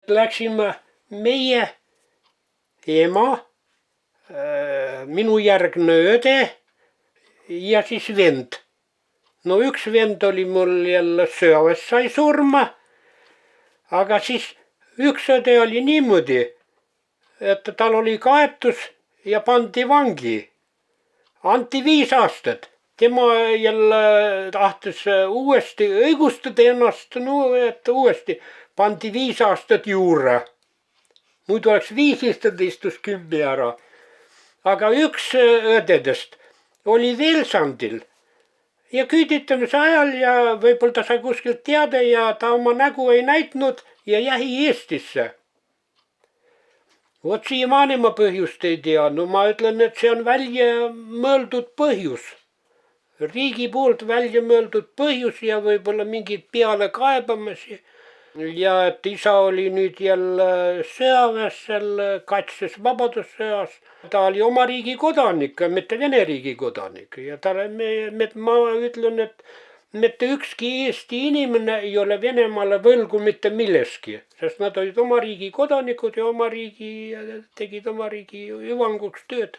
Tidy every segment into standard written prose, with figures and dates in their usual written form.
Läksime meie, ema, minu järgne õde ja siis vend. No üks vend oli mul jälle sõjaväes sai surma, aga siis üks õde oli niimoodi, et tal oli kaetus ja pandi vangi. Anti 5 aastat. Tema jälle tahtis uuesti õigustada ennast, no et uuesti pandi 5 aastat juurde. Muidu oleks 15, istus 10 ära. Aga üks õdedest oli Velsandil ja küüditamise ajal ja võib-olla ta sai kuskilt teada ja ta oma nägu ei näitnud ja jäi Eestisse. Vot siiamaani ma põhjust ei tea, no ma ütlen, et see on välja mõeldud põhjus. Riigi poolt välja mõeldud põhjus ja võib-olla mingid pealekaebamisi. Ja et isa oli nüüd jälle sõjaväes, kaitses vabadussõjas. Ta oli oma riigi kodanik, mitte Vene riigi kodanik. Ja ma ütlen, et mitte ükski Eesti inimene ei ole Venemaale võlgu mitte milleski, sest nad olid oma riigi kodanikud ja tegid oma riigi hüvanguks tööd.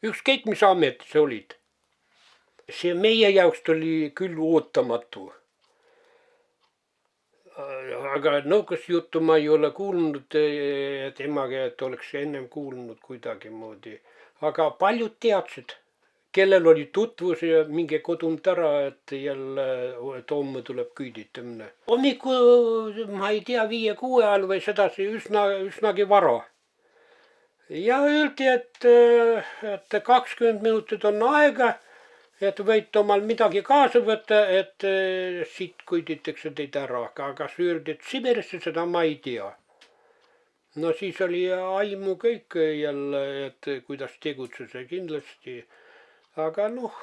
Ükskõik mis ametis olid. See meie jaoks oli küll ootamatu. Aga nõukast juttu ma ei ole kuulnud temaga, et oleks ennem kuulnud kuidagimoodi. Aga paljud teadsid, kellel oli tutvus ja mingi kodunt ära, et jälle homme tuleb küüditamine. Hommiku, ma ei tea, 5-6 ajal või sedasi üsnagi vara. Ja öeldi, et 20 minutit on aega, et võite omal midagi kaasa võtta, et siit küüditakse teid ära. Aga kas öeldi, et Sibirisse, seda ma ei tea. No siis oli aimu kõik jälle, et kuidas tegutseda kindlasti. Aga noh,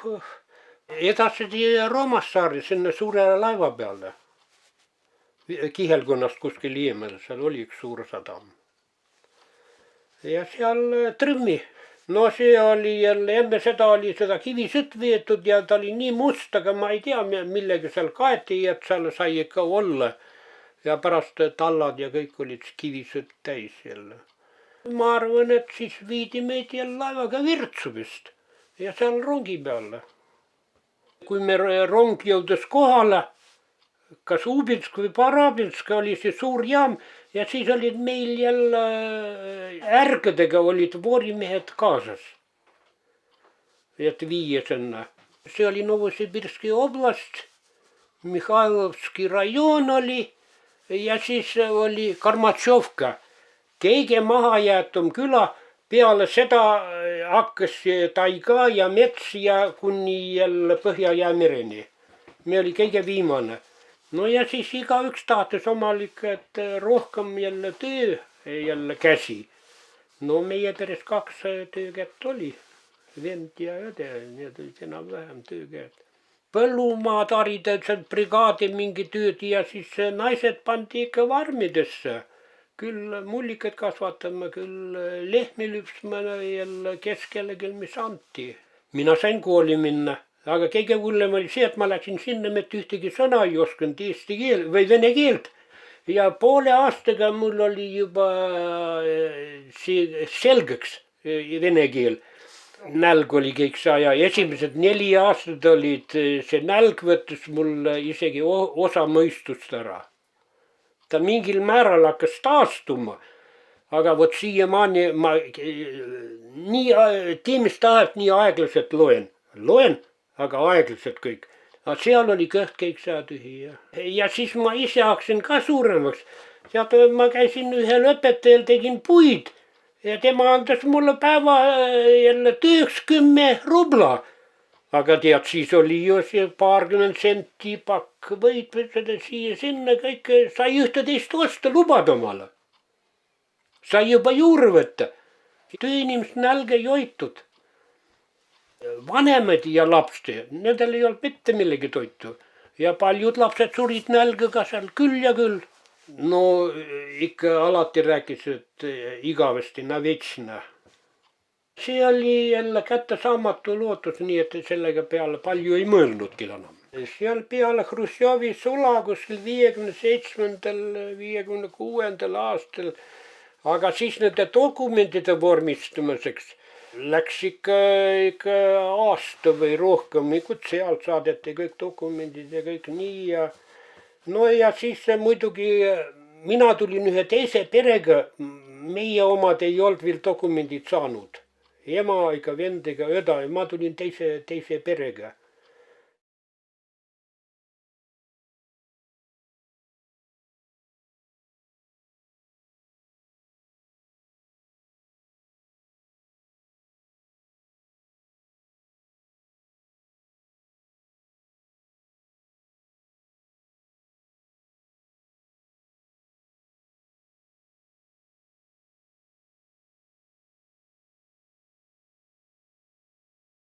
edasidi Roomassaari sinna suure laeva peale. Kihelkonnast kuskil eemal, seal oli üks suur sadam. Ja seal Trümmi. No see oli jälle, enne seda oli seda kivisütt veetud ja ta oli nii must, aga ma ei tea, millega seal kaeti, et seal sai ikka olla. Ja pärast tallad ja kõik olid kivisütt täis jälle. Ma arvan, et siis viidi meid jälle laevaga Virtsu vist. Ja seal rongi peale. Kui me rong jõudes kohale, kas Ubinsk või Parabinsk oli see suur jaam ja siis olid meil jälle ärgedega olid voorimehed kaasas. Et viia sinna. See oli Novosibirski oblast, Mihhailovski rajoon oli ja siis oli Karmatšovka, kõige mahajäetum küla. Peale seda hakkas taiga ja mets ja kuni jälle Põhja-Jäämereni. Me oli kõige viimane. No ja siis igaüks tahtis omalik, et rohkem jälle töö, jälle käsi. No meie peres 2 töökätt oli. Vend ja õde, need olid enam-vähem töökäed. Põllumaad haridasid brigaadi mingi tööd ja siis naised pandi ikka farmidesse. Küll mullikad kasvatama, küll lehmi lüpsma jälle keskelegi, mis anti. Mina sain kooli minna, aga kõige hullem oli see, et ma läksin sinna, et ühtegi sõna ei osanud eesti keel või vene keelt. Ja poole aastaga mul oli juba selgeks vene keel. Nälg oli kõik see ja esimesed 4 aastat olid, see nälg võttis mul isegi osa mõistust ära. Ta mingil määral hakkas taastuma, aga vot siiamaani ma tiimist ajalt nii aeglaselt loen. Loen, aga aeglaselt kõik. Aga seal oli kõht kõik saa tühi. Ja siis ma ise hakkasin ka suuremaks. Sealt ma käisin ühel õpetajal, tegin puid ja tema andas mulle päeva jälle tööks 10 rubla. Aga tead, siis oli ju see 20 senti pakk võid seda siia-sinna kõik, sai 11 osta, lubad omale. Sai juba juurde võtta. Tööinimest nälga ei hoitud. Vanemad ja lapsed, nendel ei olnud mitte millegi toitu. Ja paljud lapsed surid nälga ka seal küll ja küll. No ikka alati rääkis, et igavesti navetsina. See oli jälle kättesaamatu lootus, nii et sellega peale palju ei mõelnudki enam. seal peale Hruštšovi sula kuskil 57., 56. aastal, aga siis nende dokumentide vormistamiseks läks ikka aasta või rohkem, sealt saadeti kõik dokumendid ja kõik nii ja no ja siis muidugi mina tulin ühe teise perega, meie omad ei olnud veel dokumendid saanud. Ema ega vend ega õda ja ma tulin teise perega.